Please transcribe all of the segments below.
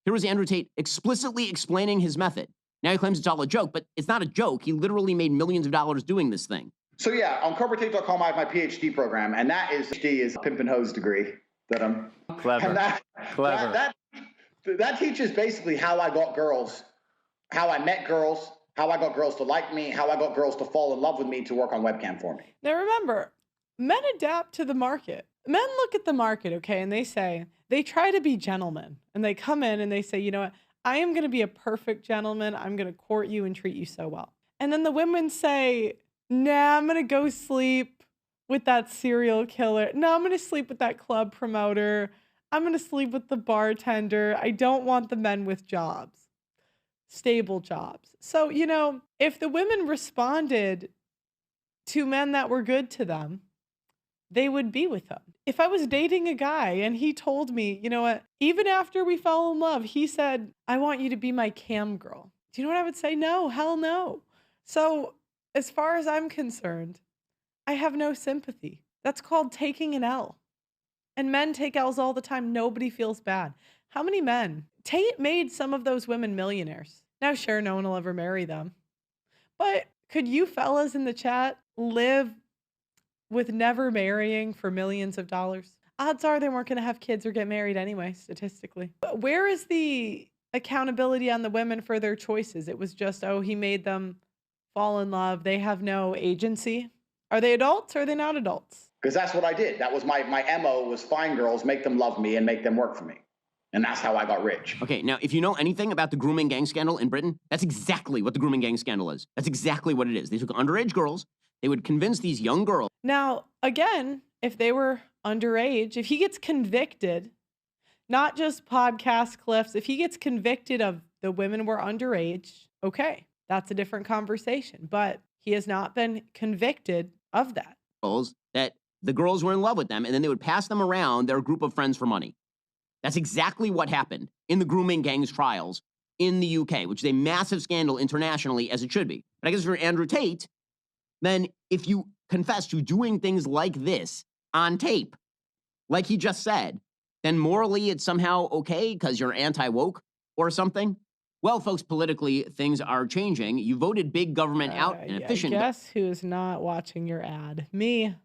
Here was Andrew Tate explicitly explaining his method. Now he claims it's all a joke, but it's not a joke. He literally made millions of dollars doing this thing. So yeah, on CobraTate.com, I have my PhD program, and that is a pimp and hose degree that I'm clever. And Clever. That teaches basically how I got girls, how I met girls, how I got girls to like me, how I got girls to fall in love with me to work on webcam for me. Now remember, men adapt to the market. Men look at the market, okay, and they try to be gentlemen. And they come in and they say, you know what, I am going to be a perfect gentleman. I'm going to court you and treat you so well. And then the women say, nah, I'm going to go sleep with that serial killer. No, I'm going to sleep with that club promoter. I'm going to sleep with the bartender. I don't want the men with jobs, stable jobs. So, you know, if the women responded to men that were good to them, they would be with them. If I was dating a guy and he told me, you know what, even after we fell in love, he said, I want you to be my cam girl. Do you know what I would say? No, hell no. So as far as I'm concerned, I have no sympathy. That's called taking an L. And men take L's all the time. Nobody feels bad. How many men? Tate made some of those women millionaires. Now, sure, no one will ever marry them. But could you fellas in the chat live with never marrying for millions of dollars? Odds are they weren't going to have kids or get married anyway, statistically. But where is the accountability on the women for their choices? It was just, oh, he made them fall in love. They have no agency. Are they adults or are they not adults? Because that's what I did. That was my MO, was find girls, make them love me, and make them work for me. And that's how I got rich. Okay, now, if you know anything about the grooming gang scandal in Britain, that's exactly what the grooming gang scandal is. That's exactly what it is. They took underage girls. They would convince these young girls. Now, again, if they were underage, if he gets convicted, not just podcast clips, if he gets convicted of the women were underage, okay, that's a different conversation. But he has not been convicted of that. That the girls were in love with them, and then they would pass them around their group of friends for money. That's exactly what happened in the grooming gangs trials in the UK, which is a massive scandal internationally, as it should be. But I guess for Andrew Tate, then if you confess to doing things like this on tape, like he just said, then morally it's somehow okay because you're anti-woke or something. Well, folks, politically, things are changing. You voted big government out and efficient. Guess who's not watching your ad? Me.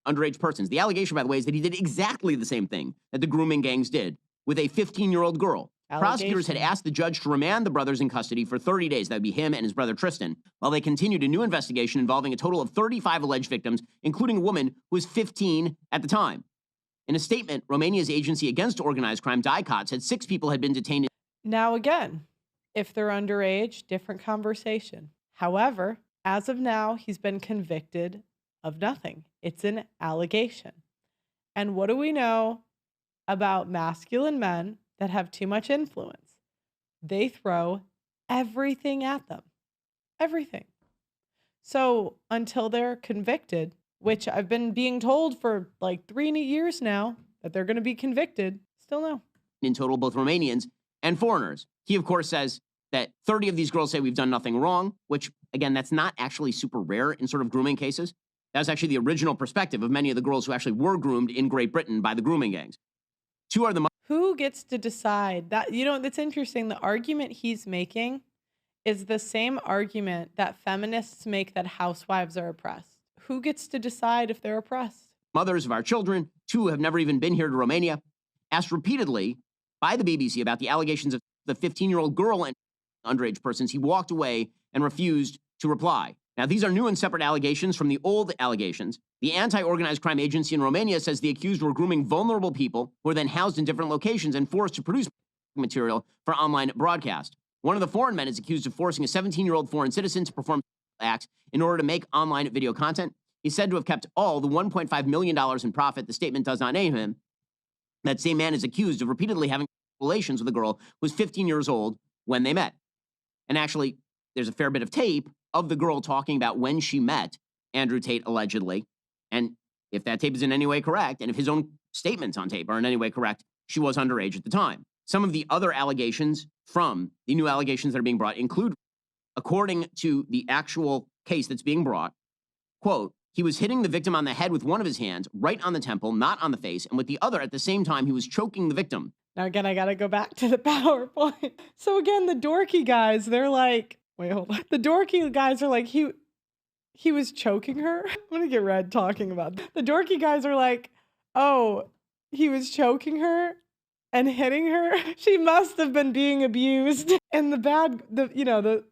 Underage persons. The allegation, by the way, is that he did exactly the same thing that the grooming gangs did with a 15-year-old girl. Prosecutors had asked the judge to remand the brothers in custody for 30 days. That would be him and his brother Tristan, while they continued a new investigation involving a total of 35 alleged victims, including a woman who was 15 at the time. In a statement, Romania's agency against organized crime, DORK, said 6 people had been detained. Now again, if they're underage, different conversation. However, as of now, he's been convicted of nothing. It's an allegation. And what do we know about masculine men that have too much influence? They throw everything at them. Everything. So until they're convicted, which I've been being told for like 3 years now that they're going to be convicted, still no. In total, both Romanians and foreigners. He, of course, says that 30 of these girls say we've done nothing wrong, which, again, that's not actually super rare in sort of grooming cases. That was actually the original perspective of many of the girls who actually were groomed in Great Britain by the grooming gangs. 2 are the... Who gets to decide that? You know, that's interesting. The argument he's making is the same argument that feminists make that housewives are oppressed. Who gets to decide if they're oppressed? Mothers of our children, 2 have never even been here to Romania, asked repeatedly by the BBC about the allegations of the 15-year-old girl and underage persons. He walked away and refused to reply. Now, these are new and separate allegations from the old allegations. The anti-organized crime agency in Romania says the accused were grooming vulnerable people who were then housed in different locations and forced to produce material for online broadcast. One of the foreign men is accused of forcing a 17-year-old foreign citizen to perform acts in order to make online video content. He's said to have kept all the $1.5 million in profit. The statement does not name him. That same man is accused of repeatedly having relations with a girl who was 15 years old when they met. And actually, there's a fair bit of tape of the girl talking about when she met Andrew Tate, allegedly. And if that tape is in any way correct, and if his own statements on tape are in any way correct, she was underage at the time. Some of the other allegations from the new allegations that are being brought include, according to the actual case that's being brought, quote, he was hitting the victim on the head with one of his hands, right on the temple, not on the face, and with the other at the same time, he was choking the victim. Now, again, I got to go back to the PowerPoint. So again, the dorky guys, they're like, wait, hold on. The dorky guys are like, he was choking her. I'm going to get red talking about that. The dorky guys are like, oh, he was choking her and hitting her. She must have been being abused. And the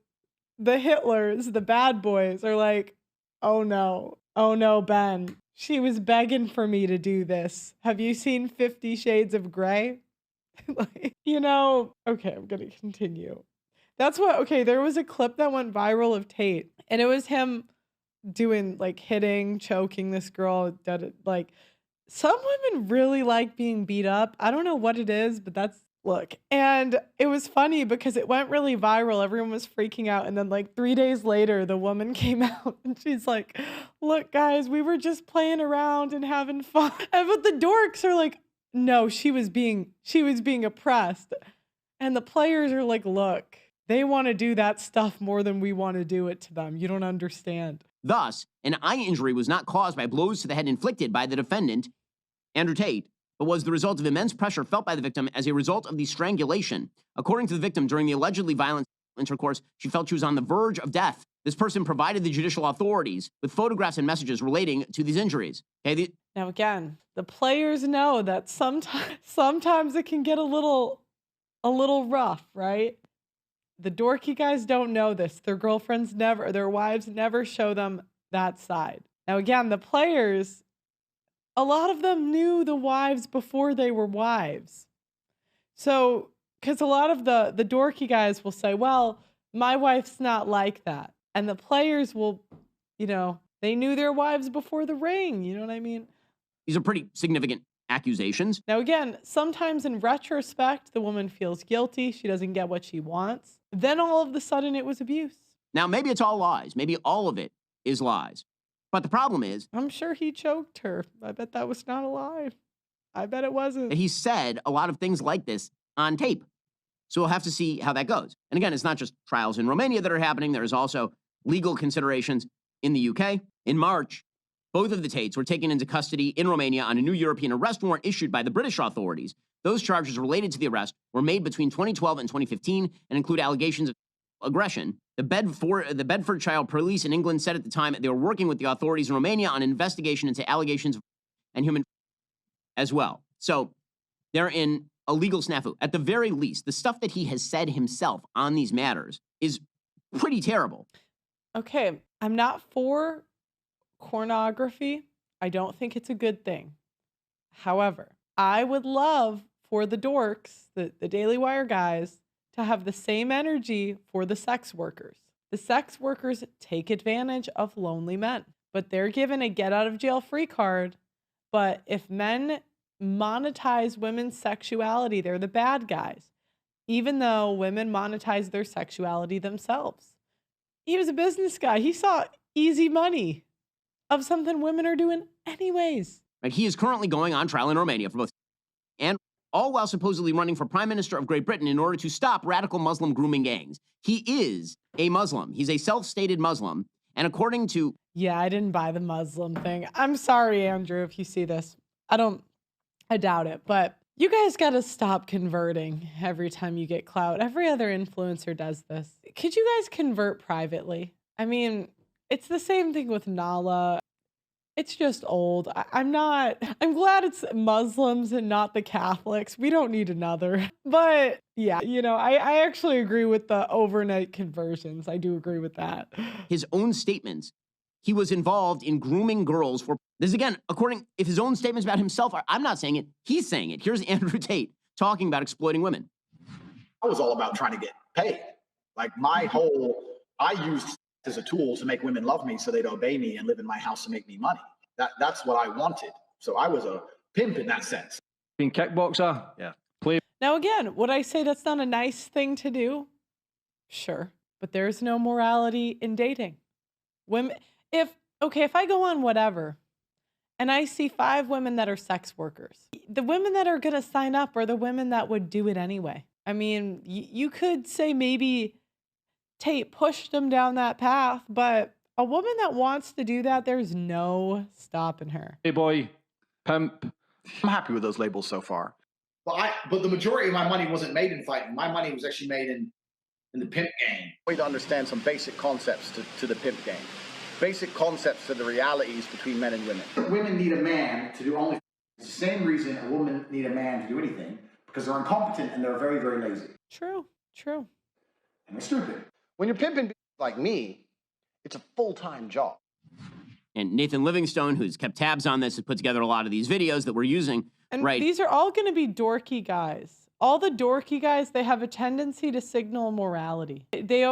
Hitlers, the bad boys are like, oh no, Ben. She was begging for me to do this. Have you seen 50 Shades of Grey? Like, okay, I'm gonna continue. There was a clip that went viral of Tate, and it was him doing like hitting, choking this girl. Like, some women really like being beat up. I don't know what it is, but look. And it was funny because it went really viral. Everyone was freaking out. And then like 3 days later, the woman came out and she's like, look, guys, we were just playing around and having fun. But the dorks are like, no, she was being oppressed. And the players are like, look, they want to do that stuff more than we want to do it to them. You don't understand. Thus, an eye injury was not caused by blows to the head inflicted by the defendant, Andrew Tate, but was the result of immense pressure felt by the victim as a result of the strangulation. According to the victim, during the allegedly violent intercourse, she felt she was on the verge of death. This person provided the judicial authorities with photographs and messages relating to these injuries. Okay, now, again, the players know that sometimes it can get a little rough, right? The dorky guys don't know this. Their wives never show them that side. Now, again, the players, a lot of them knew the wives before they were wives. So, because a lot of the dorky guys will say, well, my wife's not like that. And the players will, they knew their wives before the ring. You know what I mean? These are pretty significant accusations. Now, again, sometimes in retrospect, the woman feels guilty. She doesn't get what she wants. Then all of a sudden it was abuse. Now, maybe it's all lies. Maybe all of it is lies. But the problem is, I'm sure he choked her. I bet that was not a lie. I bet it wasn't. that he said a lot of things like this on tape. So we'll have to see how that goes. And again, it's not just trials in Romania that are happening. There's also legal considerations in the UK. In March, both of the Tates were taken into custody in Romania on a new European arrest warrant issued by the British authorities. Those charges related to the arrest were made between 2012 and 2015 and include allegations of aggression. The Bedfordshire police in England said at the time they were working with the authorities in Romania on an investigation into allegations and human as well. So they're in a legal snafu. At the very least, the stuff that he has said himself on these matters is pretty terrible. Okay, I'm not for pornography. I don't think it's a good thing. However, I would love for the dorks, the Daily Wire guys, to have the same energy for the sex workers. The sex workers take advantage of lonely men, but they're given a get out of jail free card. But if men monetize women's sexuality, they're the bad guys, even though women monetize their sexuality themselves. He was a business guy. He saw easy money of something women are doing anyways. Right, he is currently going on trial in Romania for both, and all while supposedly running for Prime Minister of Great Britain in order to stop radical Muslim grooming gangs. He is a Muslim. He's a self-stated Muslim. And according to... Yeah, I didn't buy the Muslim thing. I'm sorry, Andrew, if you see this. I doubt it. But you guys got to stop converting every time you get clout. Every other influencer does this. Could you guys convert privately? I mean, it's the same thing with Nala. It's just old. I'm glad it's Muslims and not the Catholics. We don't need another. But yeah, I actually agree with the overnight conversions. I do agree with that. His own statements, he was involved in grooming girls for, this again, if his own statements about himself are, I'm not saying it, he's saying it. Here's Andrew Tate talking about exploiting women. I was all about trying to get paid. Like I used as a tool to make women love me so they'd obey me and live in my house to make me money. That's what I wanted. So I was a pimp in that sense. Being kickboxer, yeah. Play. Now again, would I say that's not a nice thing to do? Sure. But there's no morality in dating. Women, if I go on whatever and I see 5 women that are sex workers, the women that are going to sign up are the women that would do it anyway. I mean, you could say maybe Tate pushed them down that path, but a woman that wants to do that, there's no stopping her. Hey boy, pimp. I'm happy with those labels so far. But the majority of my money wasn't made in fighting. My money was actually made in the pimp game. We need to understand some basic concepts to the pimp game. Basic concepts to the realities between men and women. Women need a man to do only. It's the same reason a woman need a man to do anything, because they're incompetent and they're very, very lazy. True. And they're stupid. When you're pimping like me, it's a full-time job. And Nathan Livingstone, who's kept tabs on this, has put together a lot of these videos that we're using. And right. these are all going to be dorky guys. All the dorky guys, they have a tendency to signal morality. They,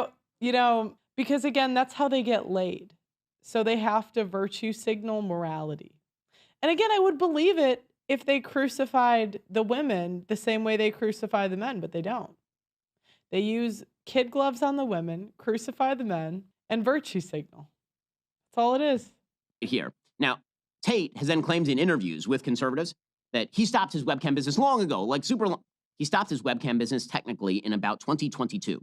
you know, because again, that's how they get laid. So they have to virtue signal morality. And again, I would believe it if they crucified the women the same way they crucify the men, but they don't. They use kid gloves on the women, crucify the men, and virtue signal. That's all it is. Here. Now, Tate has then claimed in interviews with conservatives that he stopped his webcam business long ago, like super long. He stopped his webcam business technically in about 2022.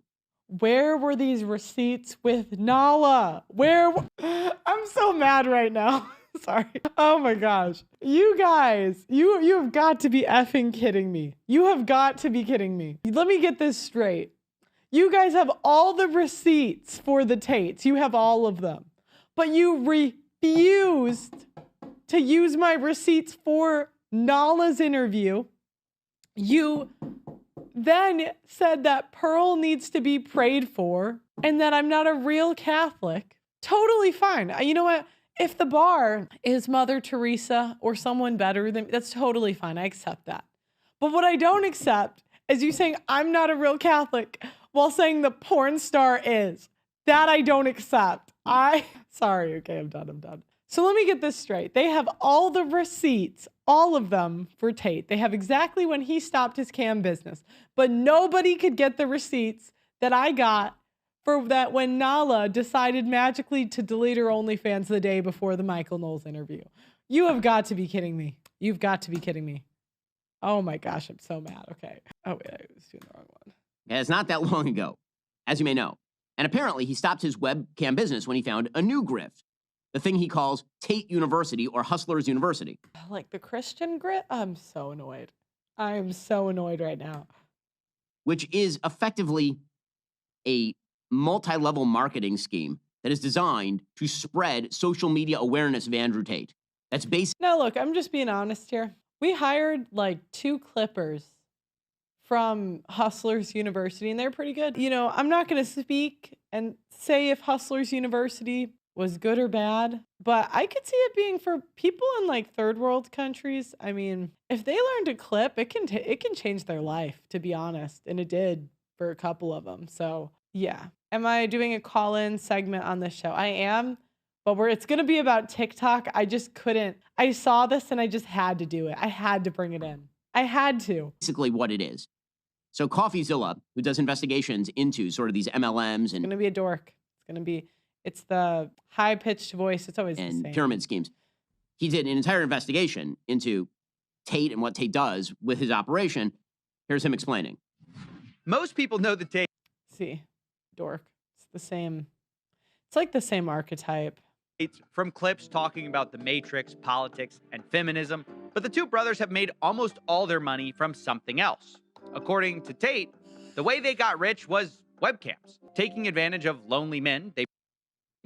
Where were these receipts with Nala? I'm so mad right now. Sorry. Oh my gosh. You guys, you have got to be effing kidding me. You have got to be kidding me. Let me get this straight. You guys have all the receipts for the Tates. You have all of them. But you refused to use my receipts for Nala's interview. You then said that Pearl needs to be prayed for and that I'm not a real Catholic. Totally fine. You know what? If the bar is Mother Teresa or someone better than, that's totally fine. I accept that. But what I don't accept is you saying I'm not a real Catholic while saying the porn star is. That I don't accept. Sorry, okay, I'm done. So let me get this straight. They have all the receipts, all of them for Tate. They have exactly when he stopped his cam business. But nobody could get the receipts that I got for that when Nala decided magically to delete her OnlyFans the day before the Michael Knowles interview. You have got to be kidding me. You've got to be kidding me. Oh my gosh, I'm so mad. Okay. Oh wait, I was doing the wrong one. Yeah, it's not that long ago, as you may know. And apparently he stopped his webcam business when he found a new grift. The thing he calls Tate University or Hustlers University. Like the Christian grit? I'm so annoyed. I am so annoyed right now. Which is effectively a multi-level marketing scheme that is designed to spread social media awareness of Andrew Tate. That's basically... Now look, I'm just being honest here. We hired like 2 clippers from Hustlers University and they're pretty good. You know, I'm not going to speak and say if Hustlers University was good or bad, but I could see it being for people in like third world countries. I mean, if they learn to clip, it can change their life, to be honest. And it did for a couple of them. So yeah. Am I doing a call-in segment on this show? I am, but it's going to be about TikTok. I just couldn't. I saw this and I just had to do it. I had to bring it in. I had to. Basically what it is. So CoffeeZilla, who does investigations into sort of these MLMs and... It's going to be a dork. It's the high-pitched voice. It's always the same. Pyramid schemes. He did an entire investigation into Tate and what Tate does with his operation. Here's him explaining. Most people know the Tate. See, dork. It's the same. It's like the same archetype. From clips talking about the Matrix, politics, and feminism, but the two brothers have made almost all their money from something else. According to Tate, the way they got rich was webcams, taking advantage of lonely men. They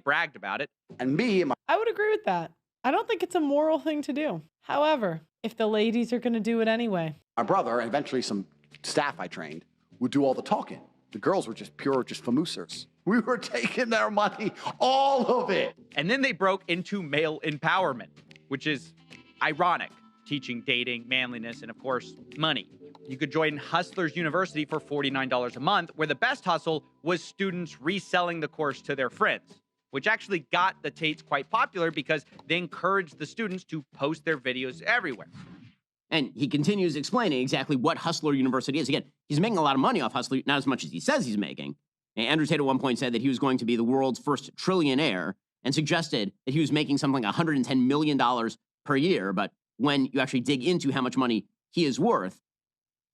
bragged about it. And I would agree with that. I don't think it's a moral thing to do. However, if the ladies are going to do it anyway. My brother, and eventually some staff I trained, would do all the talking. The girls were just famousers. We were taking their money, all of it. And then they broke into male empowerment, which is ironic, teaching dating, manliness, and of course, money. You could join Hustlers University for $49 a month, where the best hustle was students reselling the course to their friends, which actually got the Tates quite popular because they encouraged the students to post their videos everywhere. And he continues explaining exactly what Hustler University is. Again, he's making a lot of money off Hustler, not as much as he says he's making. And Andrew Tate at one point said that he was going to be the world's first trillionaire and suggested that he was making something like $110 million per year. But when you actually dig into how much money he is worth,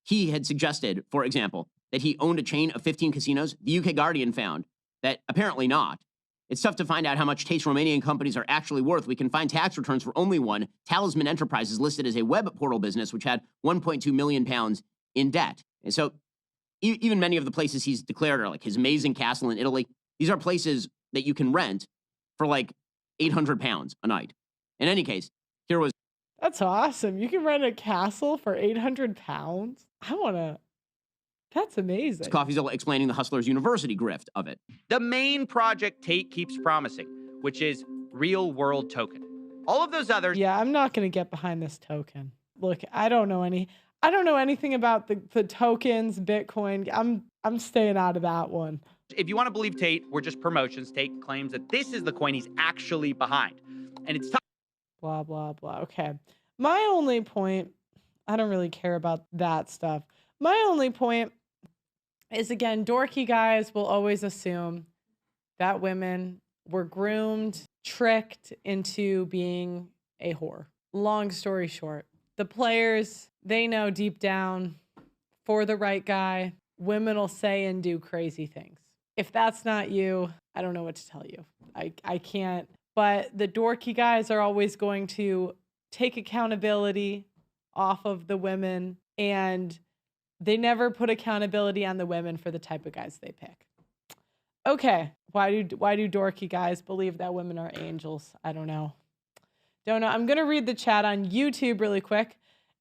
he had suggested, for example, that he owned a chain of 15 casinos. The UK Guardian found that apparently not. It's tough to find out how much Tate's Romanian companies are actually worth. We can find tax returns for only one. Talisman Enterprises listed as a web portal business, which had 1.2 million pounds in debt. And so even many of the places he's declared are like his amazing castle in Italy. These are places that you can rent for like 800 pounds a night. In any case, here was. That's awesome. You can rent a castle for 800 pounds. That's amazing. Coffeezilla explaining the Hustlers University grift of it. The main project Tate keeps promising, which is real world token. All of those others. Yeah, I'm not going to get behind this token. Look, I don't know anything about the tokens, Bitcoin. I'm staying out of that one. If you want to believe Tate, we're just promotions. Tate claims that this is the coin he's actually behind. And it's blah, blah, blah. Okay. My only point, I don't really care about that stuff. My only point is, again, dorky guys will always assume that women were groomed, tricked into being a whore. Long story short, the players, they know deep down, for the right guy, women will say and do crazy things. If that's not you, I don't know what to tell you. I can't. But the dorky guys are always going to take accountability off of the women, and they never put accountability on the women for the type of guys they pick. Okay, why do dorky guys believe that women are angels? I don't know. I'm going to read the chat on YouTube really quick.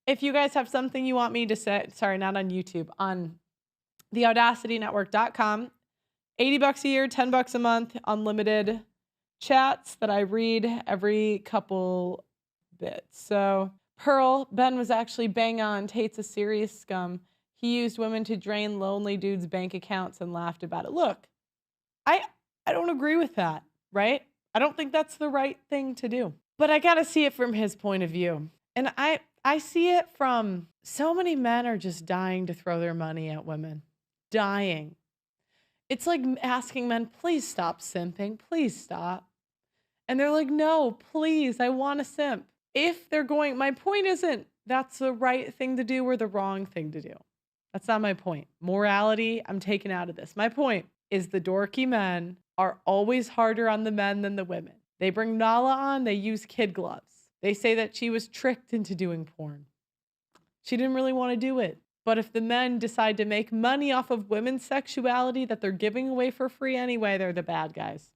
If you guys have something you want me to say, sorry, not on YouTube, on theaudacitynetwork.com, $80 a year, $10 a month, unlimited chats that I read every couple bits. So Pearl, Ben was actually bang on. Tate's a serious scum. He used women to drain lonely dudes' bank accounts and laughed about it. Look, I don't agree with that, right? I don't think that's the right thing to do. But I got to see it from his point of view. And I see it from so many men are just dying to throw their money at women. Dying. It's like asking men, please stop simping. Please stop. And they're like, no, please, I want to simp. If they're going, my point isn't that's the right thing to do or the wrong thing to do. That's not my point. Morality, I'm taken out of this. My point is the dorky men are always harder on the men than the women. They bring Nala on, they use kid gloves. They say that she was tricked into doing porn. She didn't really want to do it. But if the men decide to make money off of women's sexuality that they're giving away for free anyway, they're the bad guys.